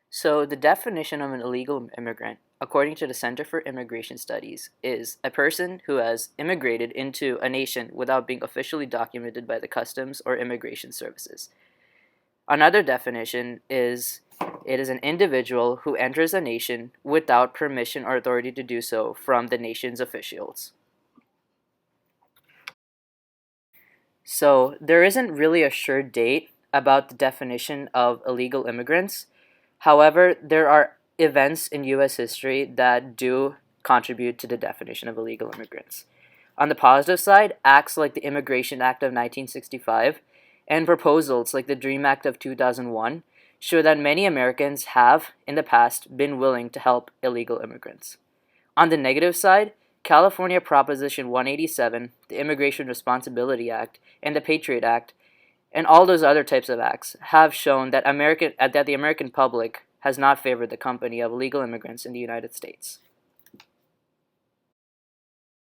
So, the definition of an illegal immigrant, according to the Center for Immigration Studies, is a person who has immigrated into a nation without being officially documented by the customs or immigration services. Another definition is it is an individual who enters a nation without permission or authority to do so from the nation's officials. So, there isn't really a sure date about the definition of illegal immigrants. However, there are events in US history that do contribute to the definition of illegal immigrants. On the positive side, acts like the Immigration Act of 1965 and proposals like the DREAM Act of 2001 show that many Americans have, in the past, been willing to help illegal immigrants. On the negative side, California Proposition 187, the Immigration Responsibility Act, and the Patriot Act, and all those other types of acts have shown that the American public has not favored the company of illegal immigrants in the United States.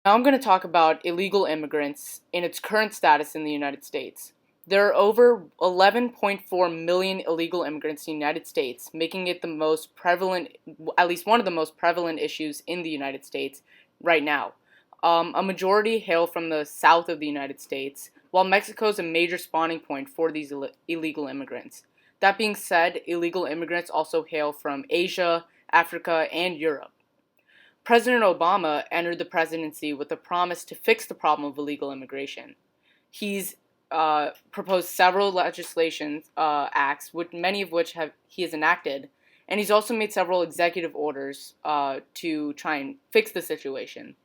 Now I'm going to talk about illegal immigrants in its current status in the United States. There are over 11.4 million illegal immigrants in the United States, making it the most prevalent, at least one of the most prevalent issues in the United States right now. A majority hail from the south of the United States, while Mexico is a major spawning point for these illegal immigrants. That being said, illegal immigrants also hail from Asia, Africa, and Europe. President Obama entered the presidency with a promise to fix the problem of illegal immigration. He's proposed several legislation acts, many of which he has enacted, and he's also made several executive orders to try and fix the situation.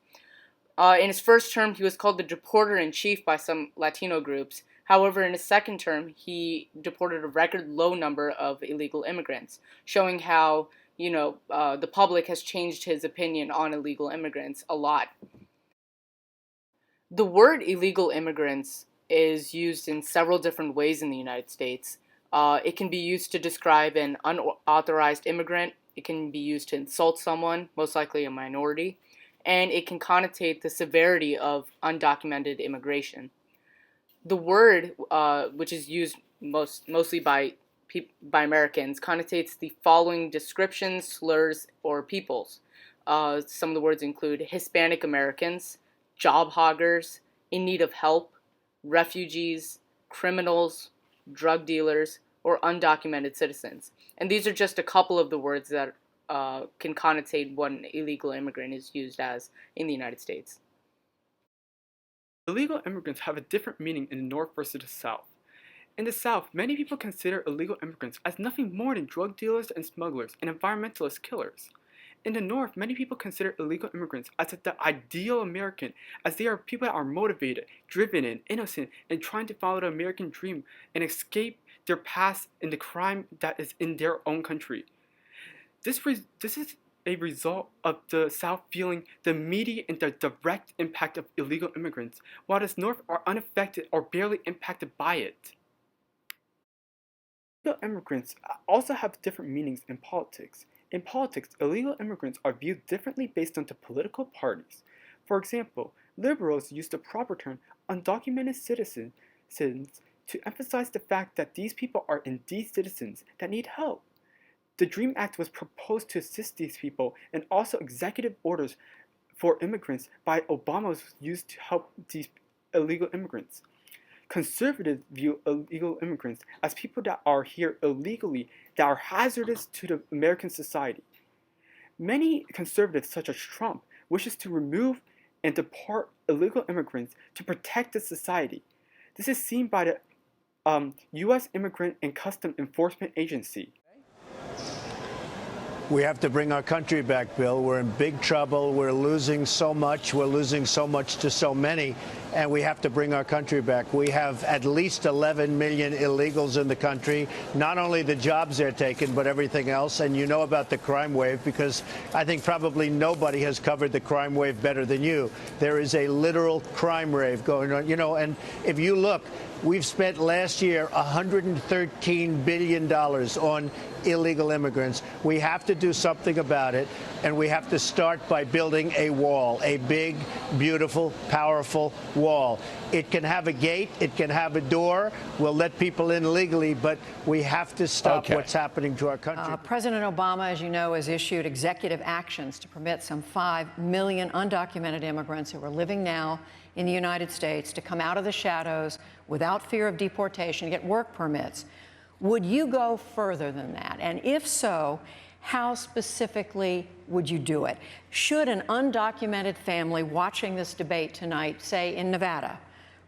In his first term, he was called the deporter-in-chief by some Latino groups. However, in his second term, he deported a record low number of illegal immigrants, showing how the public has changed his opinion on illegal immigrants a lot. The word illegal immigrants is used in several different ways in the United States. It can be used to describe an unauthorized immigrant. It can be used to insult someone, most likely a minority, and it can connotate the severity of undocumented immigration. The word, which is used mostly by Americans, connotates the following descriptions, slurs, or peoples. Some of the words include Hispanic Americans, job hoggers, in need of help, refugees, criminals, drug dealers, or undocumented citizens. And these are just a couple of the words that can connotate what an illegal immigrant is used as in the United States. Illegal immigrants have a different meaning in the North versus the South. In the South, many people consider illegal immigrants as nothing more than drug dealers and smugglers and environmentalist killers. In the North, many people consider illegal immigrants as the ideal American, as they are people that are motivated, driven, and innocent, and trying to follow the American dream and escape their past and the crime that is in their own country. This is a result of the South feeling the immediate and the direct impact of illegal immigrants, while the North are unaffected or barely impacted by it. Illegal immigrants also have different meanings in politics. In politics, illegal immigrants are viewed differently based on the political parties. For example, liberals use the proper term undocumented citizens to emphasize the fact that these people are indeed citizens that need help. The DREAM Act was proposed to assist these people, and also executive orders for immigrants by Obama was used to help these illegal immigrants. Conservatives view illegal immigrants as people that are here illegally that are hazardous to the American society. Many conservatives, such as Trump, wishes to remove and deport illegal immigrants to protect the society. This is seen by the U.S. Immigrant and Custom Enforcement Agency. We have to bring our country back, Bill. We're in big trouble. We're losing so much. We're losing so much to so many, and we have to bring our country back. We have at least 11 million illegals in the country, not only the jobs they're taking, but everything else. And you know about the crime wave, because I think probably nobody has covered the crime wave better than you. There is a literal crime wave going on, and if you look, we've spent last year $113 billion on illegal immigrants. We have to do something about it, and we have to start by building a wall, a big, beautiful, powerful wall. wall. It can have a gate, it can have a door. We'll let people in legally, but we have to stop what's happening to our country. President Obama, as you know, has issued executive actions to permit some 5 million undocumented immigrants who are living now in the United States to come out of the shadows without fear of deportation, get work permits. Would you go further than that? And if so, how specifically would you do it? Should an undocumented family watching this debate tonight, say in Nevada,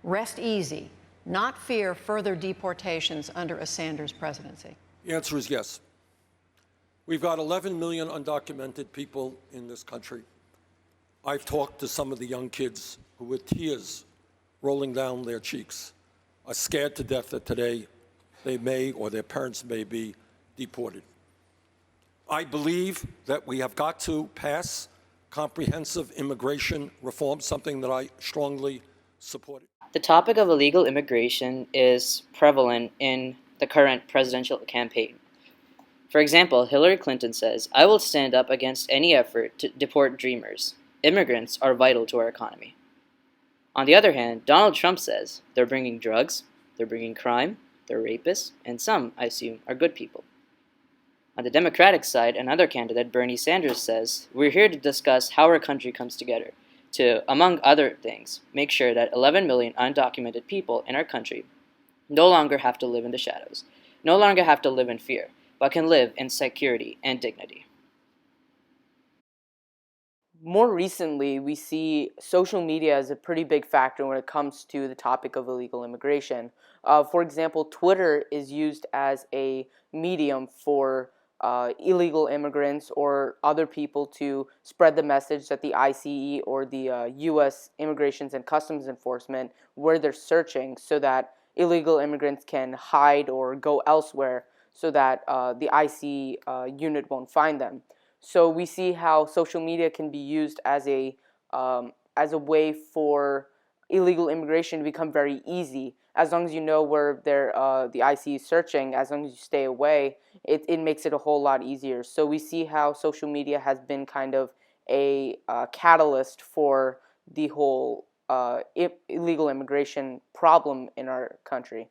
rest easy, not fear further deportations under a Sanders presidency? The answer is yes. We've got 11 million undocumented people in this country. I've talked to some of the young kids who, with tears rolling down their cheeks, are scared to death that today they may or their parents may be deported. I believe that we have got to pass comprehensive immigration reform, something that I strongly support. The topic of illegal immigration is prevalent in the current presidential campaign. For example, Hillary Clinton says, "I will stand up against any effort to deport dreamers. Immigrants are vital to our economy." On the other hand, Donald Trump says, "They're bringing drugs, they're bringing crime, they're rapists, and some, I assume, are good people." On the Democratic side, another candidate, Bernie Sanders, says, "We're here to discuss how our country comes together to, among other things, make sure that 11 million undocumented people in our country no longer have to live in the shadows, no longer have to live in fear, but can live in security and dignity." More recently, we see social media as a pretty big factor when it comes to the topic of illegal immigration. For example, Twitter is used as a medium for illegal immigrants or other people to spread the message that the ICE or the U.S. Immigrations and Customs Enforcement, where they're searching, so that illegal immigrants can hide or go elsewhere so that the ICE unit won't find them. So we see how social media can be used as a way for illegal immigration to become very easy. As long as you know where the IC is searching, as long as you stay away, it makes it a whole lot easier. So we see how social media has been kind of a catalyst for the whole illegal immigration problem in our country.